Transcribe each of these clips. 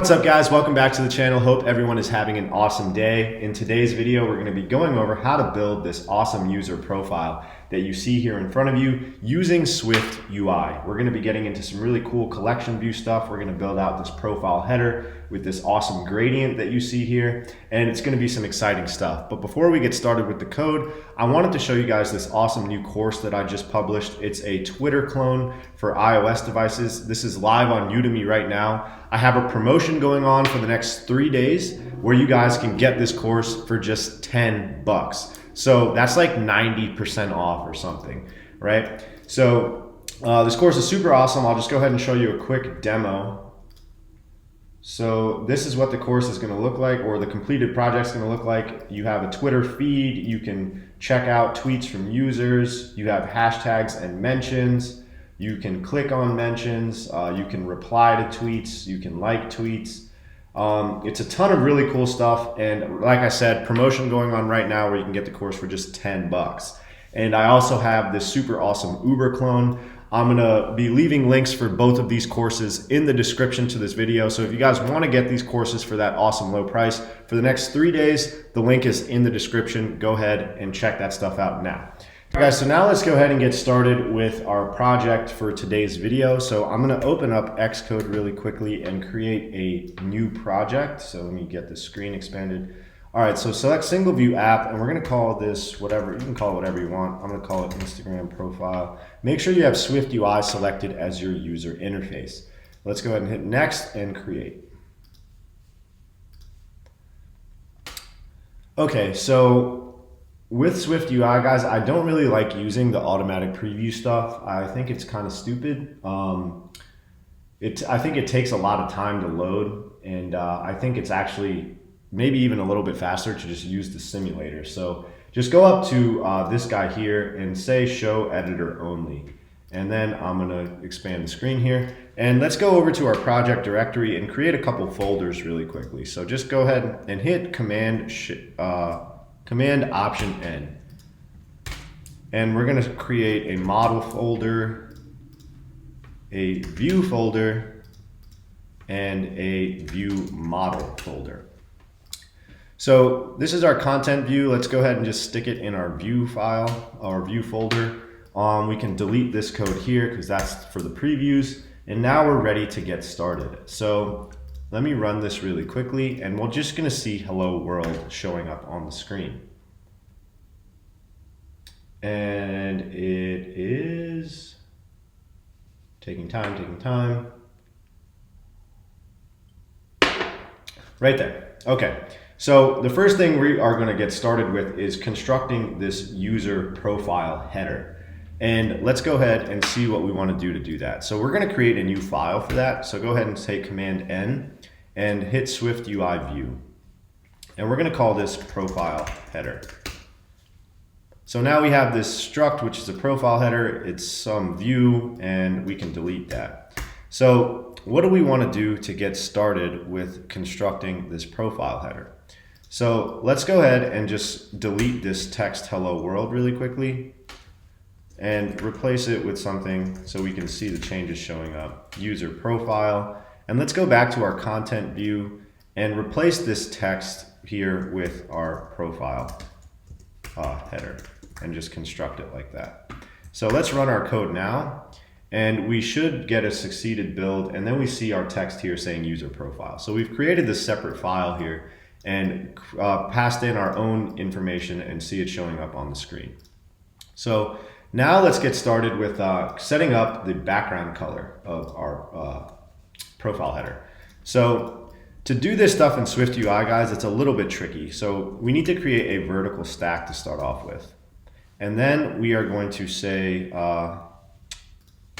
What's up guys, welcome back to the channel. Hope everyone is having an awesome day. In today's video, we're going to be going over how to build this awesome user profile that you see here in front of you using SwiftUI. We're going to be getting into some really cool collection view stuff. We're going to build out this profile header with this awesome gradient that you see here, and it's going to be some exciting stuff. But before we get started with the code, I wanted to show you guys this awesome new course that I just published. It's a Twitter clone for iOS devices. This is live on Udemy right now. I have a promotion going on for the next 3 days where you guys can get this course for just 10 bucks. So that's like 90% off or something, right? So this course is super awesome. I'll just go ahead and show you a quick demo. So this is what the course is going to look like, or the completed project is going to look like. You have a Twitter feed. You can check out tweets from users. You have hashtags and mentions. You can click on mentions. You can reply to tweets. You can like tweets. It's a ton of really cool stuff. And like I said, promotion going on right now where you can get the course for just 10 bucks. And I also have this super awesome Uber clone. I'm gonna be leaving links for both of these courses in the description to this video. So if you guys wanna get these courses for that awesome low price for the next 3 days, the link is in the description. Go ahead and check that stuff out now. Okay, guys, so now let's go ahead and get started with our project for today's video. So I'm gonna open up Xcode really quickly and create a new project. So let me get the screen expanded. All right, so select single view app, and we're gonna call this whatever, you can call it whatever you want. I'm gonna call it Instagram profile. Make sure you have SwiftUI selected as your user interface. Let's go ahead and hit next and create. Okay, so with SwiftUI, guys, I don't really like using the automatic preview stuff. I think it's kind of stupid. I think it takes a lot of time to load, and I think it's actually maybe even a little bit faster to just use the simulator. So just go up to this guy here and say show editor only. And then I'm gonna expand the screen here. And let's go over to our project directory and create a couple folders really quickly. So just go ahead and hit Command Option N. And we're gonna create a model folder, a view folder, and a view model folder. So this is our content view. Let's go ahead and just stick it in our view file, our view folder. We can delete this code here because that's for the previews. And now we're ready to get started. So let me run this really quickly, and we're just gonna see hello world showing up on the screen. And it is taking time. Right there, okay. So the first thing we are going to get started with is constructing this user profile header. And let's go ahead and see what we want to do that. So we're going to create a new file for that. So go ahead and say Command N and hit SwiftUI view. And we're going to call this profile header. So now we have this struct, which is a profile header. It's some view, and we can delete that. So what do we want to do to get started with constructing this profile header? So let's go ahead and just delete this text hello world really quickly and replace it with something so we can see the changes showing up. User profile. And let's go back to our content view and replace this text here with our profile header and just construct it like that. So let's run our code now. And we should get a succeeded build, and then we see our text here saying user profile. So we've created this separate file here and passed in our own information and see it showing up on the screen. So now let's get started with setting up the background color of our profile header. So to do this stuff in SwiftUI, guys, it's a little bit tricky. So we need to create a vertical stack to start off with. And then we are going to say,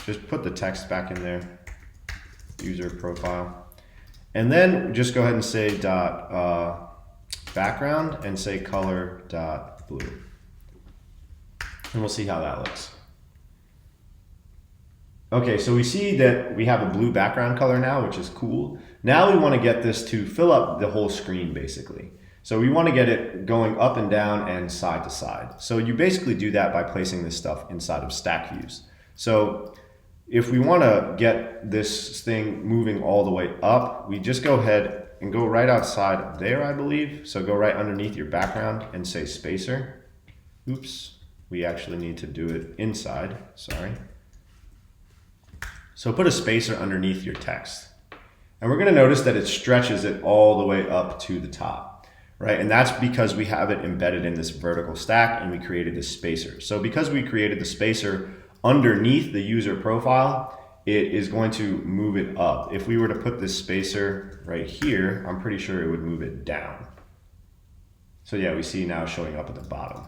just put the text back in there, user profile. And then just go ahead and say background and say color.blue. And we'll see how that looks. Okay, so we see that we have a blue background color now, which is cool. Now we want to get this to fill up the whole screen basically. So we want to get it going up and down and side to side. So you basically do that by placing this stuff inside of stack views. So if we want to get this thing moving all the way up, we just go ahead and go right outside there, I believe. So go right underneath your background and say spacer. Oops, we actually need to do it inside, sorry. So put a spacer underneath your text. And we're gonna notice that it stretches it all the way up to the top, right? And that's because we have it embedded in this vertical stack and we created this spacer. So because we created the spacer underneath the user profile, it is going to move it up. If we were to put this spacer right here, I'm pretty sure it would move it down. So yeah, we see now showing up at the bottom.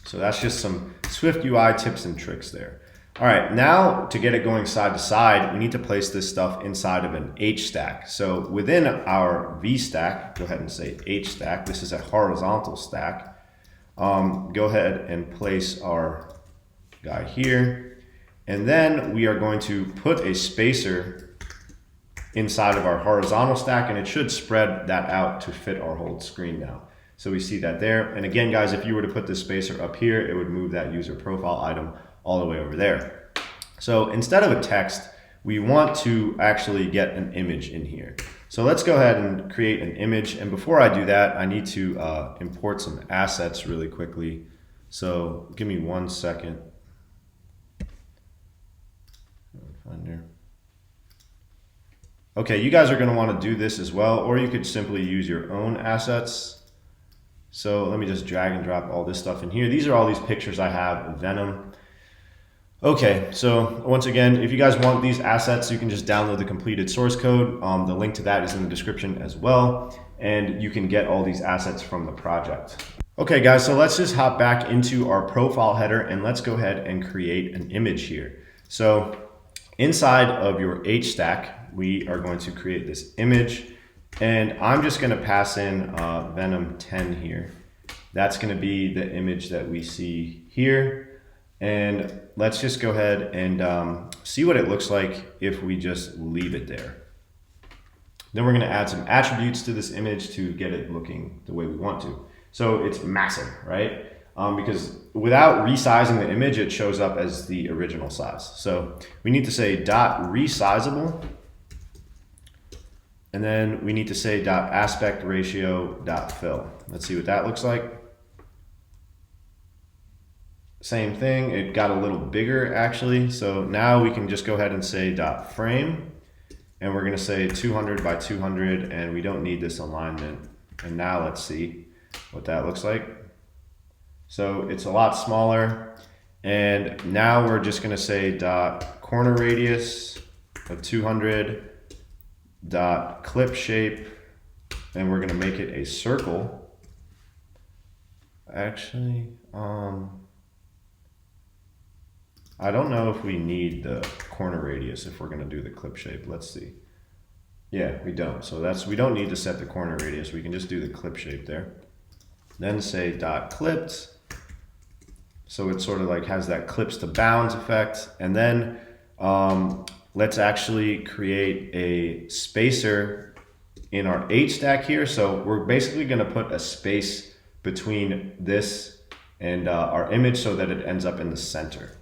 So that's just some SwiftUI tips and tricks there. All right, now to get it going side to side, we need to place this stuff inside of an H stack. So within our V stack, go ahead and say H stack. This is a horizontal stack. Go ahead and place our guy here. And then we are going to put a spacer inside of our horizontal stack, and it should spread that out to fit our whole screen now. So we see that there. And again, guys, if you were to put this spacer up here, it would move that user profile item all the way over there. So instead of a text, we want to actually get an image in here. So let's go ahead and create an image. And before I do that, I need to import some assets really quickly. So give me 1 second. Okay, you guys are going to want to do this as well, or you could simply use your own assets. So let me just drag and drop all this stuff in here. These are all these pictures I have of Venom. Okay, so once again, if you guys want these assets, you can just download the completed source code. The link to that is in the description as well, and you can get all these assets from the project. Okay guys, so let's just hop back into our profile header and let's go ahead and create an image here. So inside of your H stack, we are going to create this image, and I'm just going to pass in Venom 10 here. That's going to be the image that we see here. And let's just go ahead and see what it looks like if we just leave it there. Then we're going to add some attributes to this image to get it looking the way we want to. So it's massive, right? Because without resizing the image, it shows up as the original size. So we need to say .resizable. And then we need to say .aspect ratio .fill. Let's see what that looks like. Same thing, it got a little bigger actually. So now we can just go ahead and say .frame, and we're gonna say 200 by 200, and we don't need this alignment. And now let's see what that looks like. So it's a lot smaller. And now we're just gonna say .corner radius of 200, .clip shape, and we're gonna make it a circle. Actually, I don't know if we need the corner radius if we're going to do the clip shape. Let's see. Yeah, we don't. So we don't need to set the corner radius. We can just do the clip shape there. Then say .clipped. So it sort of like has that clips to bounds effect. And then let's actually create a spacer in our H stack here. So we're basically going to put a space between this and our image so that it ends up in the center.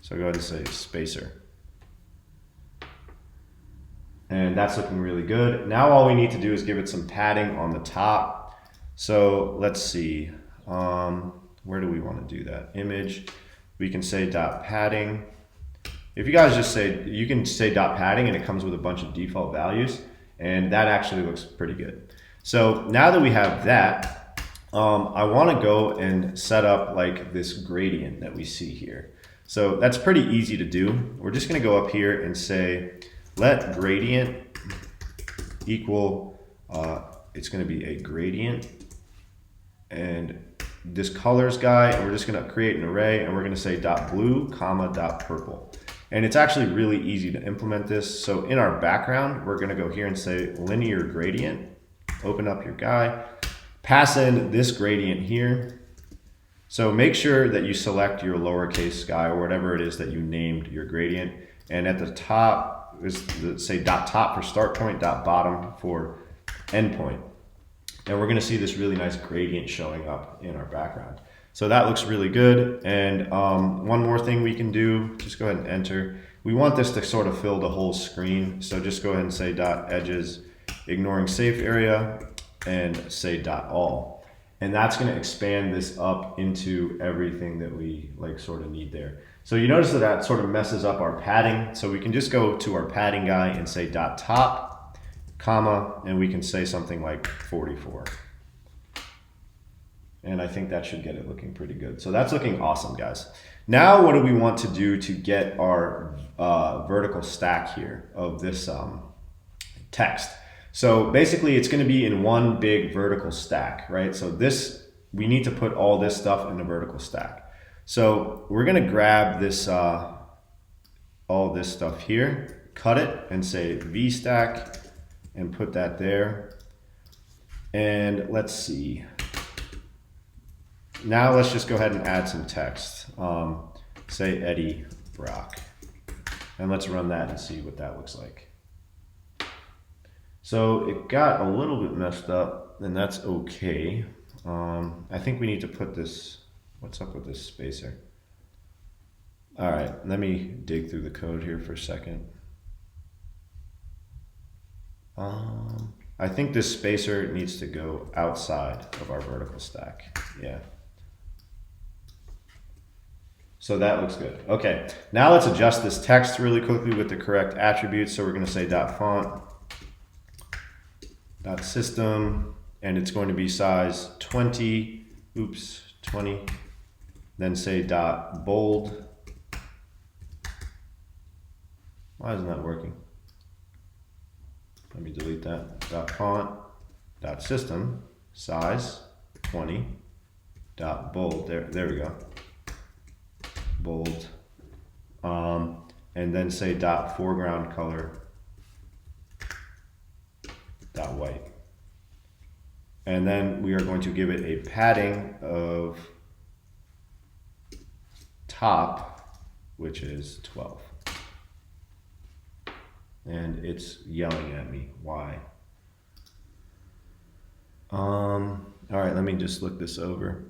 So go ahead and say spacer. And that's looking really good. Now all we need to do is give it some padding on the top. So let's see, where do we want to do that? Image, we can say .padding. If you guys just say, you can say .padding and it comes with a bunch of default values, and that actually looks pretty good. So now that we have that, I want to go and set up like this gradient that we see here. So that's pretty easy to do. We're just going to go up here and say, let gradient equal, it's going to be a gradient, and this colors guy, and we're just going to create an array, and we're going to say .blue, .purple. And it's actually really easy to implement this. So in our background, we're going to go here and say linear gradient, open up your guy, pass in this gradient here. So make sure that you select your lowercase guy or whatever it is that you named your gradient. And at the top is say .top for start point, .bottom for end point. And we're going to see this really nice gradient showing up in our background. So that looks really good. And one more thing we can do, just go ahead and enter. We want this to sort of fill the whole screen. So just go ahead and say dot edges, ignoring safe area, and say dot all. And that's going to expand this up into everything that we like sort of need there. So you notice that that sort of messes up our padding. So we can just go to our padding guy and say dot top, comma, and we can say something like 44. And I think that should get it looking pretty good. So that's looking awesome, guys. Now what do we want to do to get our vertical stack here of this text? So basically it's going to be in one big vertical stack, right? So this, we need to put all this stuff in the vertical stack. So we're going to grab this, all this stuff here, cut it and say VStack and put that there. And let's see. Now let's just go ahead and add some text. Say Eddie Brock. And let's run that and see what that looks like. So it got a little bit messed up, and that's okay. I think we need to put this, what's up with this spacer? All right, let me dig through the code here for a second. I think this spacer needs to go outside of our vertical stack. Yeah. So that looks good. Okay, now let's adjust this text really quickly with the correct attributes. So we're going to say dot font, dot system, and it's going to be size 20. Oops, 20. Then say dot bold. Why isn't that working? Let me delete that. Dot font, dot system, size 20. Dot bold. There we go. Bold, and then say dot foreground color dot white, and then we are going to give it a padding of top, which is 12, and it's yelling at me why. All right, let me just look this over.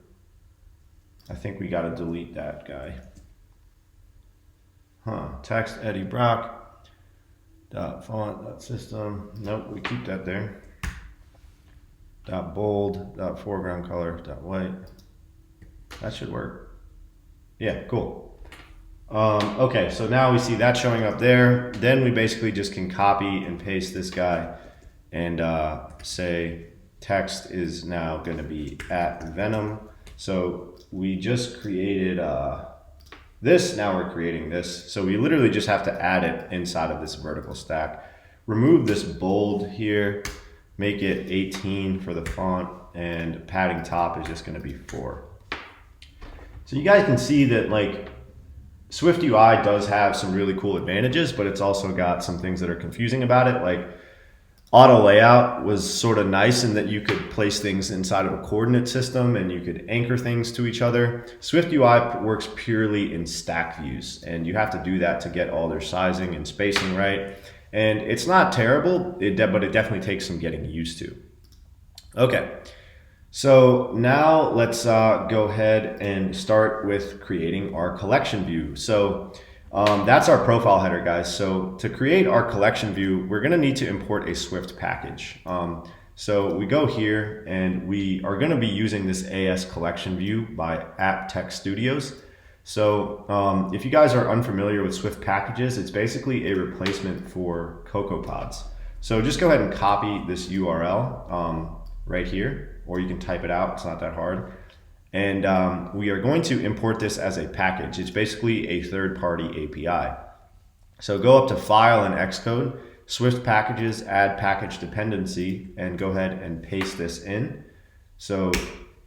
I think we got to delete that guy. Text Eddie Brock, dot font, dot system. Nope, we keep that there. Dot bold, dot foreground color, dot white. That should work. Yeah, cool. Okay, so now we see that showing up there. Then we basically just can copy and paste this guy and say text is now going to be at Venom. So we just created this, now we're creating this. So we literally just have to add it inside of this vertical stack. Remove this bold here, make it 18 for the font, and padding top is just going to be 4. So you guys can see that like SwiftUI does have some really cool advantages, but it's also got some things that are confusing about it. Like auto layout was sort of nice in that you could place things inside of a coordinate system and you could anchor things to each other. SwiftUI works purely in stack views, and you have to do that to get all their sizing and spacing right. And it's not terrible, but it definitely takes some getting used to. Okay, so now let's go ahead and start with creating our collection view. So that's our profile header, guys. So to create our collection view, we're going to need to import a Swift package. So we go here and we are going to be using this ASCollectionView by App Tech Studios. So if you guys are unfamiliar with Swift packages, it's basically a replacement for CocoaPods. So just go ahead and copy this URL right here, or you can type it out. It's not that hard. And we are going to import this as a package. It's basically a third-party API. So go up to File and Xcode, Swift Packages, Add Package Dependency, and go ahead and paste this in. So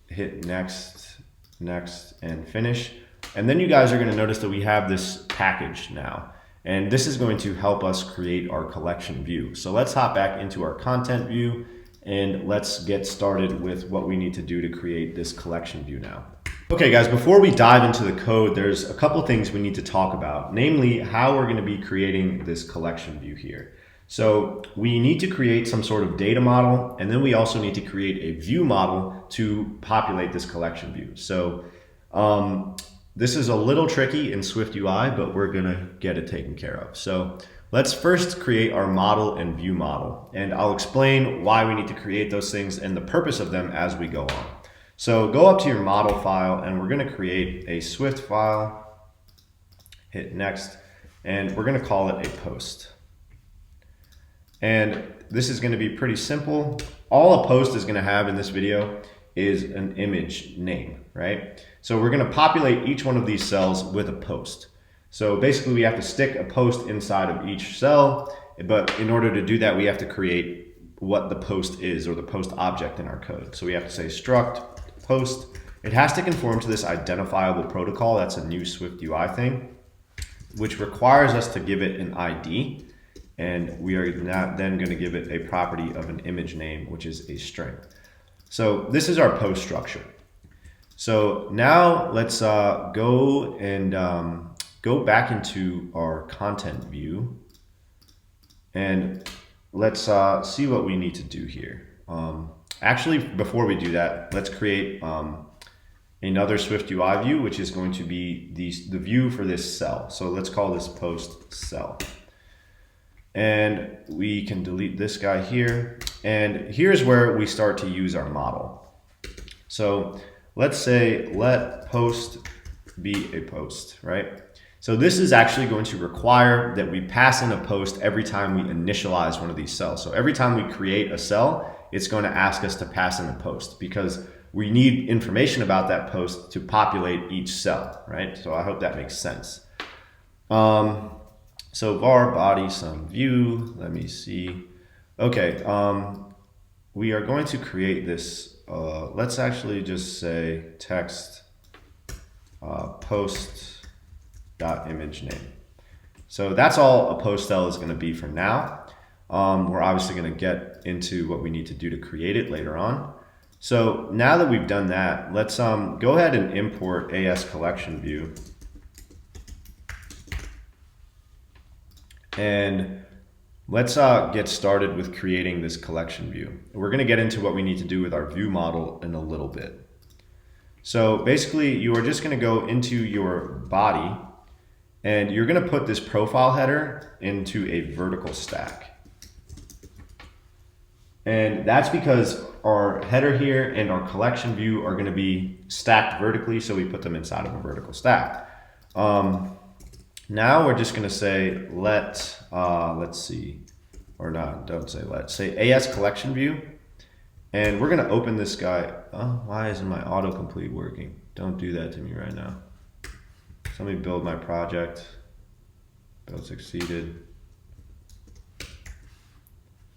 hit Next, Next, and Finish. And then you guys are going to notice that we have this package now. And this is going to help us create our collection view. So let's hop back into our content view, and let's get started with what we need to do to create this collection view now. Okay guys, before we dive into the code, there's a couple things we need to talk about, namely how we're going to be creating this collection view here. So we need to create some sort of data model, and then we also need to create a view model to populate this collection view. So This is a little tricky in SwiftUI, but we're gonna get it taken care of. So let's first create our model and view model, and I'll explain why we need to create those things and the purpose of them as we go on. So go up to your model file, and we're gonna create a Swift file, hit next, and we're gonna call it a post. And this is gonna be pretty simple. All a post is gonna have in this video is an image name, right? So we're gonna populate each one of these cells with a post. So basically we have to stick a post inside of each cell, but in order to do that, we have to create what the post is, or the post object in our code. So we have to say struct post. It has to conform to this identifiable protocol. That's a new SwiftUI thing, which requires us to give it an ID. And we are then going to give it a property of an image name, which is a string. So this is our post structure. So now let's go back into our content view, and let's see what we need to do here. Actually, before we do that, let's create another SwiftUI view, which is going to be the view for this cell. So let's call this post cell. And we can delete this guy here. And here's where we start to use our model. So let's say let post be a post, right? So this is actually going to require that we pass in a post every time we initialize one of these cells. So every time we create a cell, it's going to ask us to pass in a post, because we need information about that post to populate each cell, right? So I hope that makes sense. So var body some view, let me see. Okay, we are going to create this, let's actually just say text post.image name. So that's all a post cell is going to be for now. We're obviously going to get into what we need to do to create it later on. So now that we've done that, let's go ahead and import ASCollectionView. And let's get started with creating this collection view. We're going to get into what we need to do with our view model in a little bit. So basically, you are just going to go into your body, and you're going to put this profile header into a vertical stack. And that's because our header here and our collection view are going to be stacked vertically, so we put them inside of a vertical stack. Now we're just going to say let's see, or not, don't say let, say ASCollectionView, and we're going to open this guy. Oh, why isn't my autocomplete working? Don't do that to me right now. Somebody build my project. Build succeeded.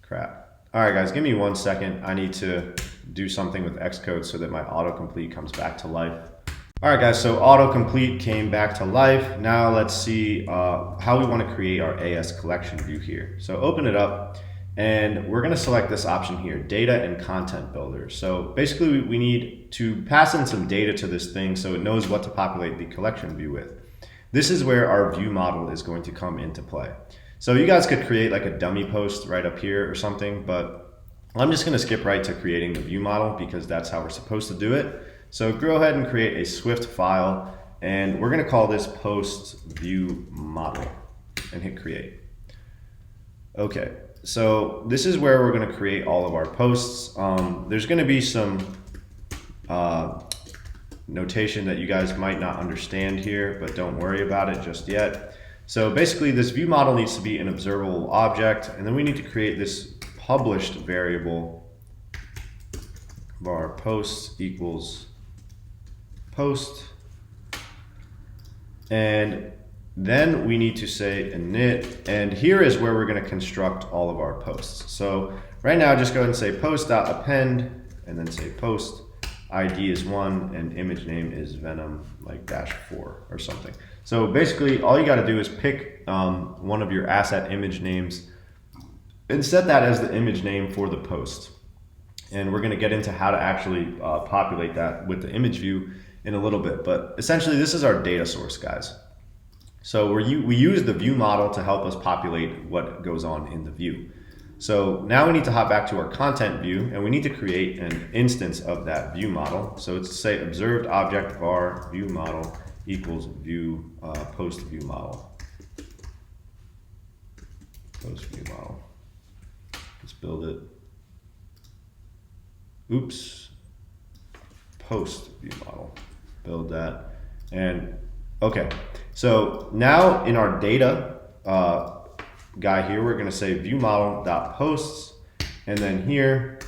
Crap. All right, guys, give me 1 second. I need to do something with Xcode so that my autocomplete comes back to life. All right, guys, so autocomplete came back to life. Now let's see how we want to create our ASCollectionView here. So open it up, and we're going to select this option here, data and content builder. So basically we need to pass in some data to this thing so it knows what to populate the collection view with. This is where our view model is going to come into play. So you guys could create like a dummy post right up here or something, but I'm just going to skip right to creating the view model because that's how we're supposed to do it. So go ahead and create a Swift file, and we're going to call this post view model and hit create. Okay, so this is where we're going to create all of our posts. There's going to be some notation that you guys might not understand here, but don't worry about it just yet. So basically this view model needs to be an observable object, and then we need to create this published variable var posts equals post, and then we need to say init, and here is where we're going to construct all of our posts. So right now just go ahead and say post.append, and then say post ID is 1 and image name is Venom like -4 or something. So basically all you got to do is pick one of your asset image names and set that as the image name for the post. And we're going to get into how to actually populate that with the image view in a little bit. But essentially this is our data source, guys. So we use the view model to help us populate what goes on in the view. So now we need to hop back to our content view, and we need to create an instance of that view model. So it's say observed object var view model equals view post view model. Post view model. Let's build it. Oops. Post view model. Build that. And okay. So now in our data guy here, we're going to say view model dot posts, and then here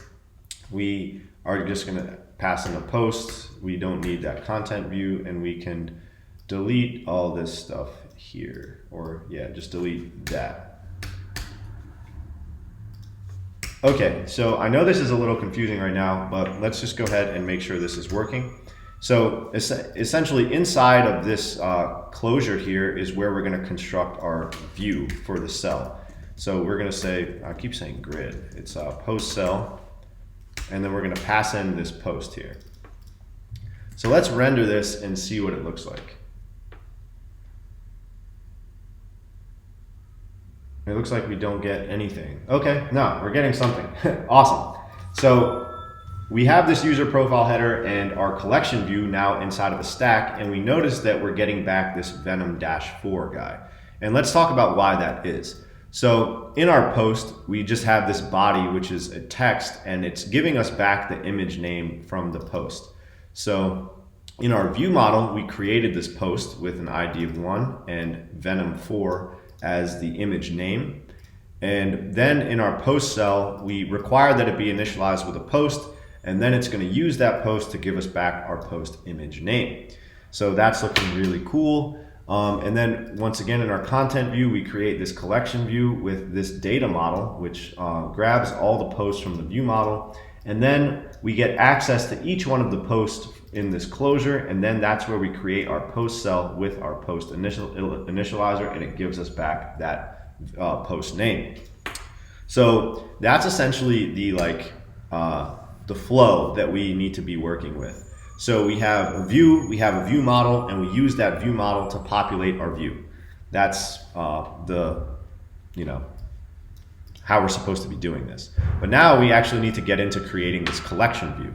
we are just going to pass in a post. We don't need that content view, and we can delete all this stuff here, or yeah, just delete that. Okay, so I know this is a little confusing right now, but let's just go ahead and make sure this is working. So essentially inside of this closure here is where we're going to construct our view for the cell. So we're going to say, I keep saying grid, it's post cell, and then we're going to pass in this post here. So let's render this and see what it looks like. It looks like we don't get anything. Okay, no, we're getting something. Awesome. So we have this user profile header and our collection view now inside of a stack, and we notice that we're getting back this Venom-4 guy. And let's talk about why that is. So in our post, we just have this body, which is a text, and it's giving us back the image name from the post. So in our view model, we created this post with an ID of 1 and Venom-4 as the image name. And then in our post cell, we require that it be initialized with a post, and then it's going to use that post to give us back our post image name. So that's looking really cool. And then once again, in our content view, we create this collection view with this data model, which grabs all the posts from the view model. And then we get access to each one of the posts in this closure, and then that's where we create our post cell with our post initializer, and it gives us back that post name. So that's essentially the flow that we need to be working with. So we have a view, we have a view model, and we use that view model to populate our view. That's how we're supposed to be doing this. But now we actually need to get into creating this collection view.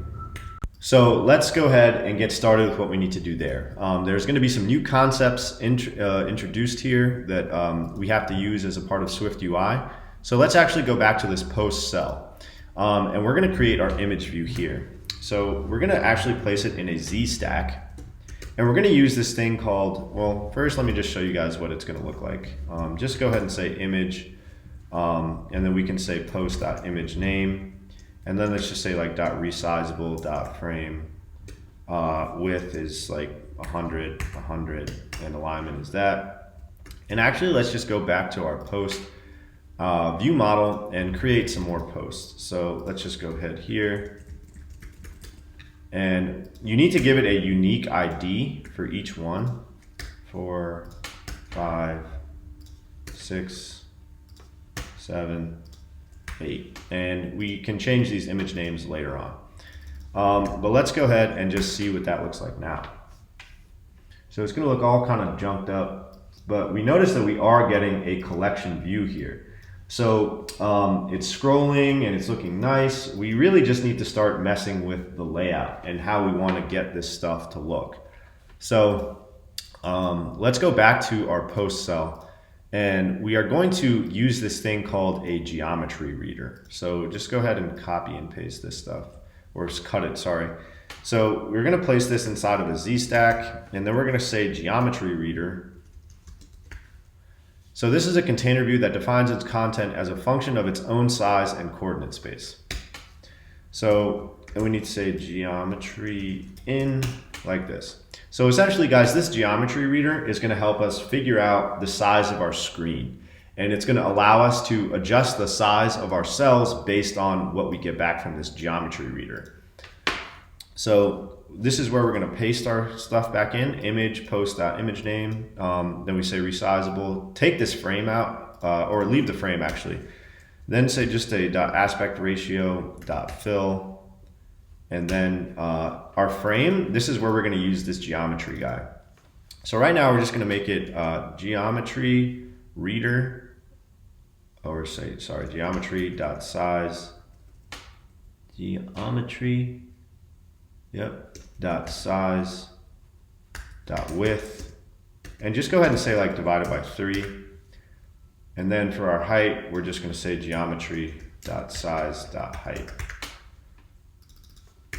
So let's go ahead and get started with what we need to do there. There's going to be some new concepts introduced here that we have to use as a part of SwiftUI. So let's actually go back to this post cell. And we're going to create our image view here. So we're going to actually place it in a Z stack. And we're going to use this thing called, well, first let me just show you guys what it's going to look like. Just go ahead and say image, and then we can say post.image name. And then let's just say like .resizable .frame. Width is like 100, and alignment is that. And actually, let's just go back to our post view model and create some more posts. So let's just go ahead here. And you need to give it a unique ID for each one. 4, 5, 6, 7, 8. And we can change these image names later on. But let's go ahead and just see what that looks like now. So it's going to look all kind of junked up, but we notice that we are getting a collection view here. So it's scrolling and it's looking nice. We really just need to start messing with the layout and how we want to get this stuff to look. So let's go back to our post cell, and we are going to use this thing called a geometry reader. So just go ahead and copy and paste this stuff, or just cut it, sorry. So we're going to place this inside of a Z stack, and then we're going to say geometry reader. So this is a container view that defines its content as a function of its own size and coordinate space. So, and we need to say geometry in like this. So essentially, guys, this geometry reader is going to help us figure out the size of our screen. And it's going to allow us to adjust the size of our cells based on what we get back from this geometry reader. So this is where we're going to paste our stuff back in, image, post.image name. Then we say resizable. Take this frame out, or leave the frame actually. Then say just a .aspect ratio, .fill. And then our frame, this is where we're going to use this geometry guy. So right now we're just going to make it geometry reader. or say, sorry, geometry.size, geometry, yep, .size, .width, and just go ahead and say like divided by 3. And then for our height, we're just going to say geometry.size.height.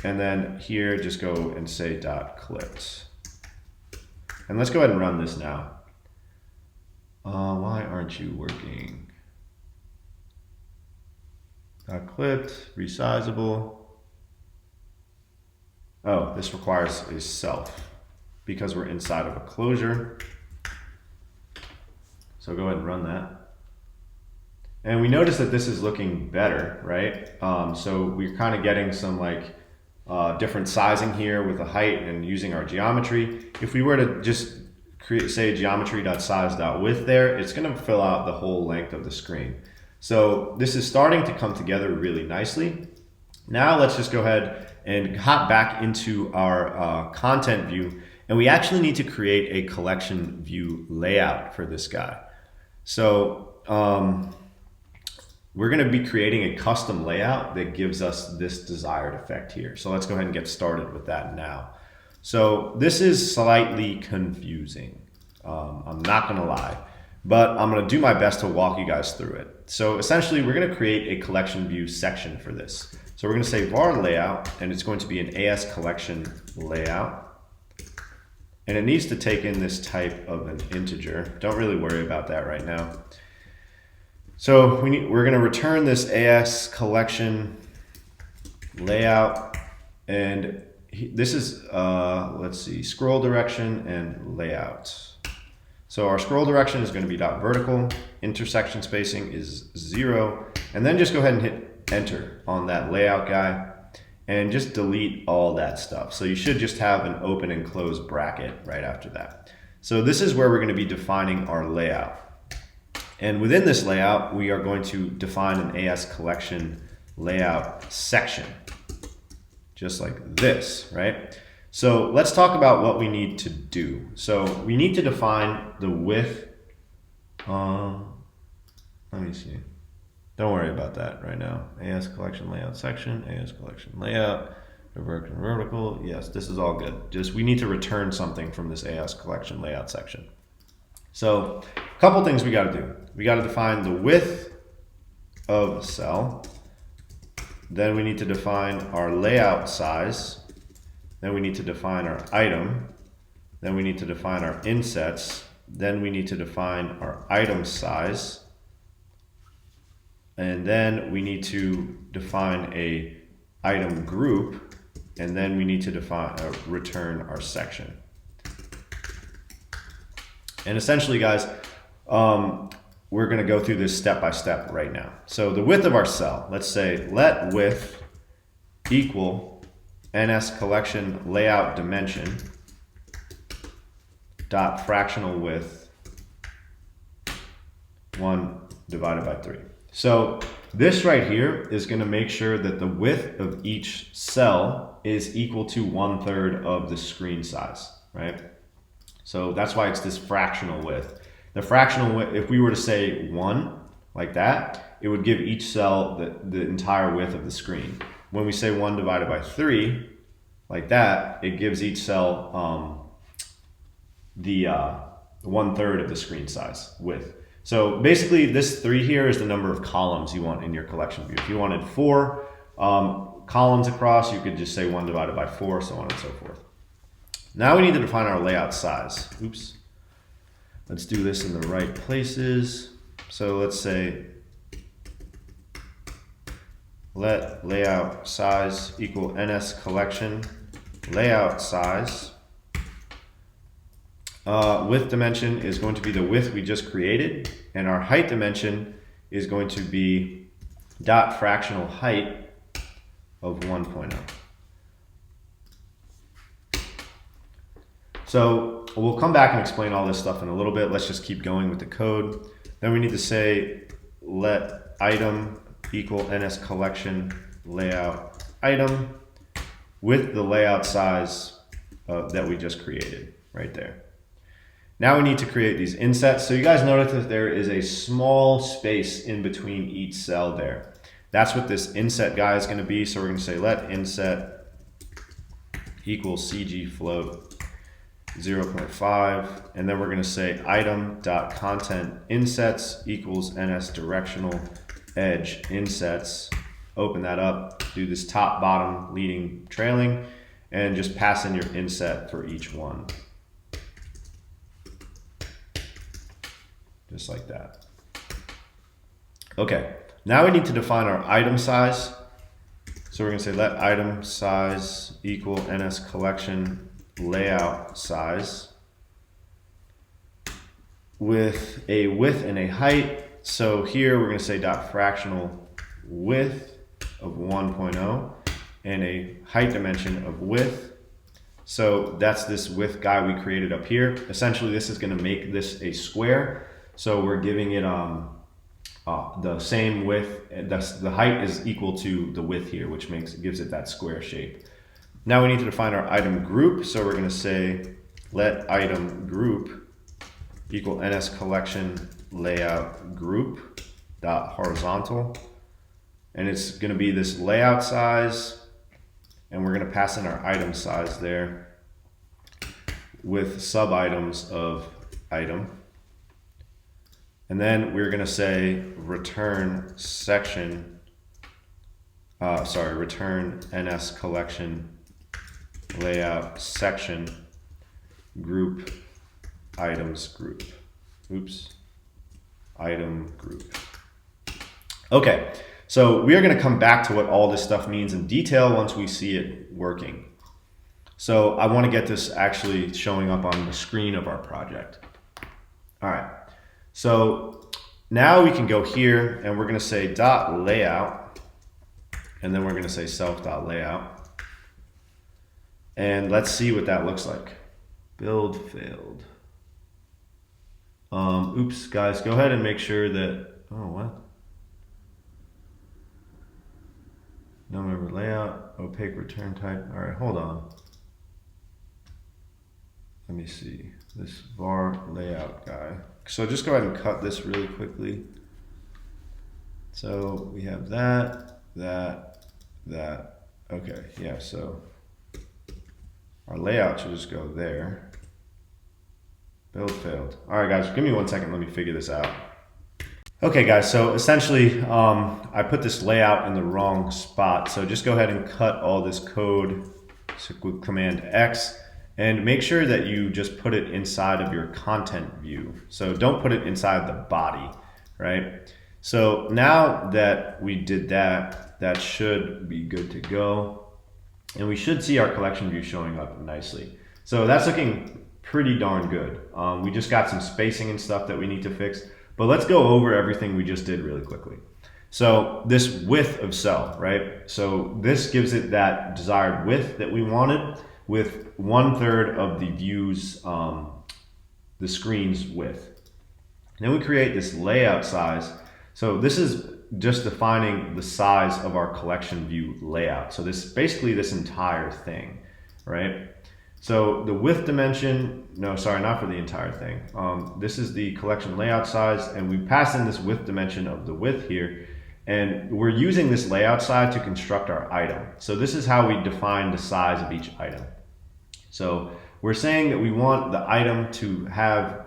And then here, just go and say .clipped. And let's go ahead and run this now. Why aren't you working? .clipped, resizable. Oh, this requires a self because we're inside of a closure. So go ahead and run that. And we notice that this is looking better, right? So we're kind of getting some like different sizing here with the height and using our geometry. If we were to just create, say, geometry.size.width there, it's going to fill out the whole length of the screen. So this is starting to come together really nicely. Now let's just go ahead and hop back into our content view, and we actually need to create a collection view layout for this guy. So we're going to be creating a custom layout that gives us this desired effect here. So let's go ahead and get started with that now. So this is slightly confusing. I'm not going to lie, but I'm going to do my best to walk you guys through it. So essentially, we're going to create a collection view section for this. So we're going to say var layout, and it's going to be an ASCollection layout. And it needs to take in this type of an integer. Don't really worry about that right now. So we're going to return this ASCollection layout, and this is, let's see, scroll direction and layout. So our scroll direction is going to be .vertical, intersection spacing is 0, and then just go ahead and hit enter on that layout guy and just delete all that stuff. So you should just have an open and close bracket right after that. So this is where we're going to be defining our layout. And within this layout, we are going to define an ASCollection layout section, just like this, right? So let's talk about what we need to do. So we need to define the width. Let me see. Don't worry about that right now. ASCollection layout section, ASCollection layout, vertical. Yes, this is all good. Just we need to return something from this ASCollection layout section. So a couple things we got to do. We got to define the width of a cell. Then we need to define our layout size. Then we need to define our item. Then we need to define our insets. Then we need to define our item size. And then we need to define a item group. And then we need to define return our section. And essentially, guys, we're going to go through this step by step right now. So the width of our cell, let's say let width equal NSCollection layout dimension dot fractional width 1 divided by 3. So this right here is going to make sure that the width of each cell is equal to 1/3 of the screen size, right? So that's why it's this fractional width. The fractional width, if we were to say 1 like that, it would give each cell the entire width of the screen. When we say 1 divided by 3 like that, it gives each cell the 1/3 of the screen size width. So basically this 3 here is the number of columns you want in your collection view. If you wanted 4 columns across, you could just say 1 divided by 4, so on and so forth. Now we need to define our layout size. Oops. Let's do this in the right places. So let's say let layout size equal NSCollection layout size. Width dimension is going to be the width we just created, and our height dimension is going to be dot fractional height of 1.0. So we'll come back and explain all this stuff in a little bit. Let's just keep going with the code. Then we need to say let item equal NSCollection layout item with the layout size that we just created right there. Now we need to create these insets. So you guys notice that there is a small space in between each cell there. That's what this inset guy is going to be. So we're going to say let inset equals CG float 0.5, and then we're going to say item.content insets equals ns directional edge insets. Open that up, do this top, bottom, leading, trailing, and just pass in your inset for each one. Just like that. Okay, now we need to define our item size. So we're going to say let item size equal ns collection layout size with a width and a height. So here we're going to say dot fractional width of 1.0 and a height dimension of width. So that's this width guy we created up here. Essentially, this is going to make this a square. So we're giving it the same width. The height is equal to the width here, which gives it that square shape. Now we need to define our item group. So we're going to say let item group equal ns collection layout group dot horizontal, and it's going to be this layout size, and we're going to pass in our item size there with sub items of item. And then we're going to say return section, return ns collection layout section group items group. Oops, item group. Okay, so we are going to come back to what all this stuff means in detail once we see it working. So I want to get this actually showing up on the screen of our project. All right. So now we can go here and we're going to say dot layout, and then we're going to say self dot layout, and let's see what that looks like. Build failed. Oops, guys, go ahead and make sure that, oh, what? No member layout, opaque return type. All right, hold on. Let me see this var layout guy. So just go ahead and cut this really quickly. So we have that. Okay, yeah, so our layout should just go there. Build failed. All right, guys, give me 1 second. Let me figure this out. Okay, guys, so essentially I put this layout in the wrong spot. So just go ahead and cut all this code with Command X. And make sure that you just put it inside of your content view. So don't put it inside the body, right? So now that we did that, that should be good to go. And we should see our collection view showing up nicely. So that's looking pretty darn good. We just got some spacing and stuff that we need to fix. But let's go over everything we just did really quickly. So this width of cell, right? So this gives it that desired width that we wanted, with 1/3 of the view's, the screen's width. Then we create this layout size. So this is just defining the size of our collection view layout. So this basically this entire thing, right? So the width dimension, no, sorry, not for the entire thing. This is the collection layout size, and we pass in this width dimension of the width here. And we're using this layout size to construct our item. So this is how we define the size of each item. So we're saying that we want the item to have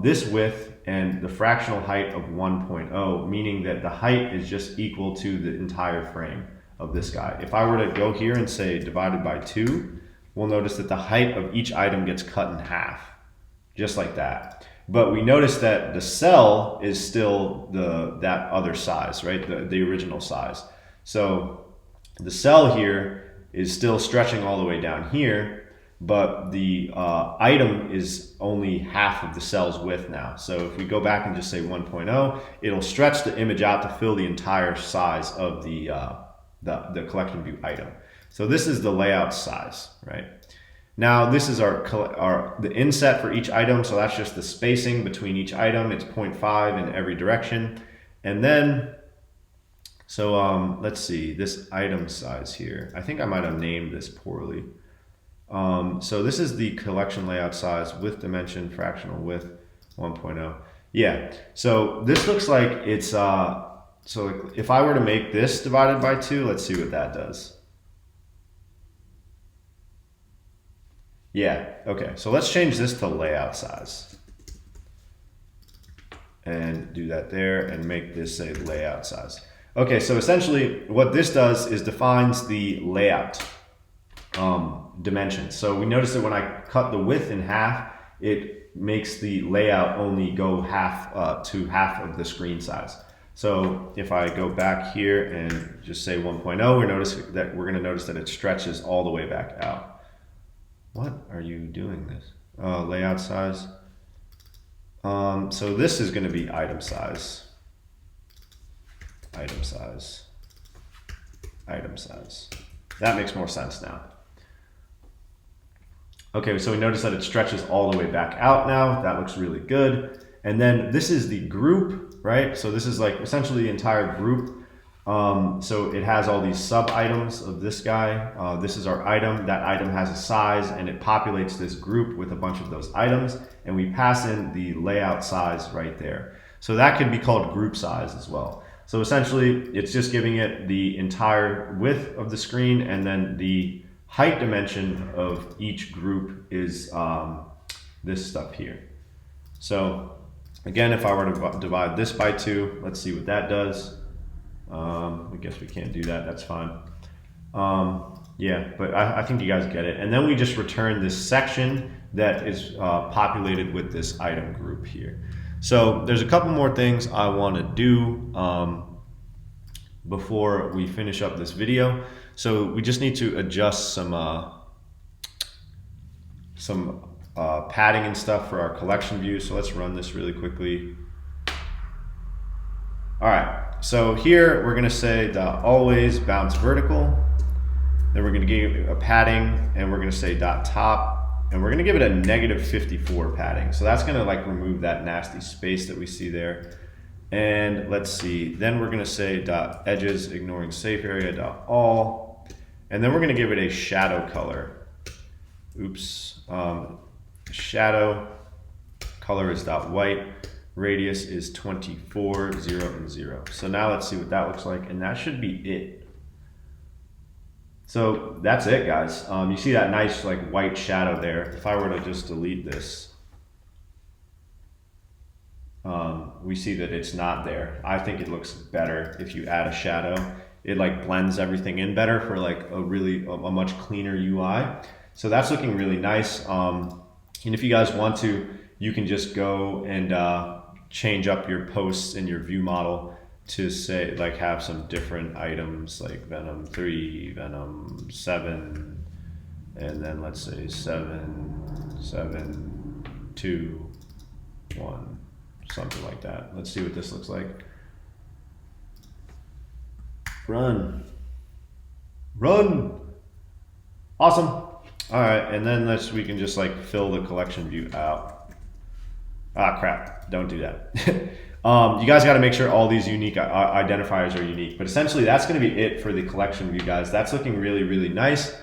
this width and the fractional height of 1.0, meaning that the height is just equal to the entire frame of this guy. If I were to go here and say divided by 2, we'll notice that the height of each item gets cut in half, just like that. But we notice that the cell is still that other size, right? The original size. So the cell here is still stretching all the way down here, but the item is only half of the cell's width now. So if we go back and just say 1.0, it'll stretch the image out to fill the entire size of the collection view item. So this is the layout size, right? Now this is the inset for each item, so that's just the spacing between each item. It's 0.5 in every direction. And then, so let's see, this item size here. I think I might have named this poorly. So this is the collection layout size, width dimension, fractional width 1.0. Yeah, so this looks like it's, so like if I were to make this divided by 2, let's see what that does. Yeah, okay, so let's change this to layout size. And do that there and make this say layout size. Okay, so essentially what this does is defines the layout dimensions. So we notice that when I cut the width in half, it makes the layout only go half to half of the screen size. So if I go back here and just say 1.0, we're going to notice that it stretches all the way back out. What are you doing this? Layout size. So this is going to be item size. Item size. Item size. That makes more sense now. Okay, so we notice that it stretches all the way back out now. That looks really good. And then this is the group, right? So this is like essentially the entire group. So it has all these sub items of this guy. This is our item. That item has a size and it populates this group with a bunch of those items. And we pass in the layout size right there. So that could be called group size as well. So essentially it's just giving it the entire width of the screen, and then the height dimension of each group is this stuff here. So again, if I were to divide this by 2, let's see what that does. I guess we can't do that, that's fine. Yeah, but I think you guys get it. And then we just return this section that is populated with this item group here. So there's a couple more things I want to do before we finish up this video. So we just need to adjust some padding and stuff for our collection view. So let's run this really quickly. All right, so here we're going to say the always bounce vertical. Then we're going to give it a padding, and we're going to say dot top, and we're going to give it a -54 padding. So that's going to like remove that nasty space that we see there. And let's see, then we're going to say dot edges ignoring safe area dot all, and then we're going to give it a shadow color. Oops, shadow color is dot white, radius is 24, 0, and 0. So now let's see what that looks like, and that should be it. So that's it, guys. You see that nice like white shadow there. If I were to just delete this, we see that it's not there. I think it looks better if you add a shadow. It like blends everything in better for like a much cleaner UI. So that's looking really nice. And if you guys want to, you can just go and change up your posts in your view model to say like have some different items like Venom 3, Venom 7, and then let's say 7, 7, 2, 1. Something like that. Let's see what this looks like. Run. Run. Awesome. All right, and then we can just like fill the collection view out. Ah, crap. Don't do that. You guys got to make sure all these unique identifiers are unique. But essentially, that's going to be it for the collection view, guys. That's looking really, really nice.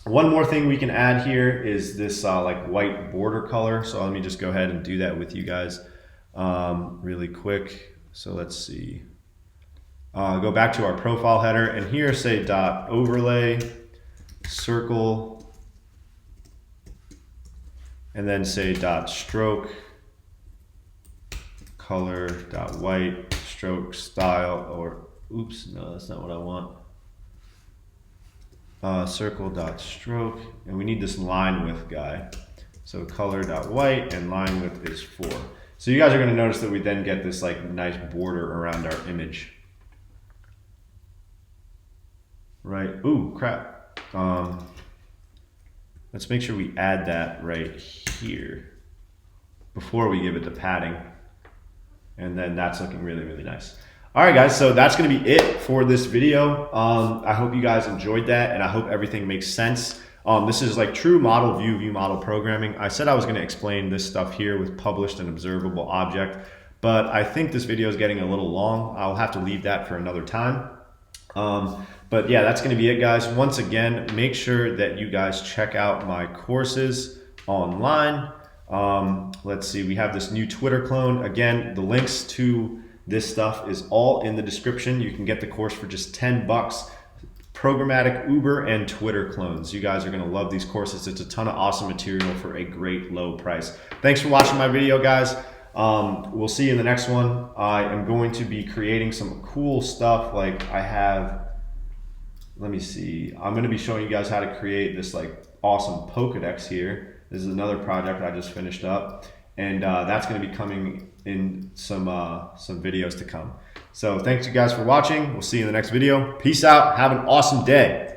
One more thing we can add here is this like white border color. So let me just go ahead and do that with you guys really quick. So let's see. Go back to our profile header, and here say dot overlay circle, and then say dot stroke color dot white stroke style, or oops, no, that's not what I want. Circle dot stroke, and we need this line width guy. So color dot white and line width is 4. So you guys are going to notice that we then get this like nice border around our image. Right. Ooh, crap. Let's make sure we add that right here before we give it the padding, and then that's looking really, really nice. All right, guys, so that's going to be it for this video. I hope you guys enjoyed that, and I hope everything makes sense. This is like true model view model programming. I said I was going to explain this stuff here with published and observable object, but I think this video is getting a little long. I'll have to leave that for another time. But yeah, that's going to be it, guys. Once again, make sure that you guys check out my courses online. Let's see, we have this new Twitter clone. Again, the links to this stuff is all in the description. You can get the course for just 10 bucks. Programmatic Uber and Twitter clones. You guys are going to love these courses. It's a ton of awesome material for a great low price. Thanks for watching my video, guys. We'll see you in the next one. I am going to be creating some cool stuff. Like I have, let me see. I'm going to be showing you guys how to create this like awesome Pokedex here. This is another project I just finished up, and that's going to be coming in some videos to come. So thanks you guys for watching. We'll see you in the next video. Peace out. Have an awesome day.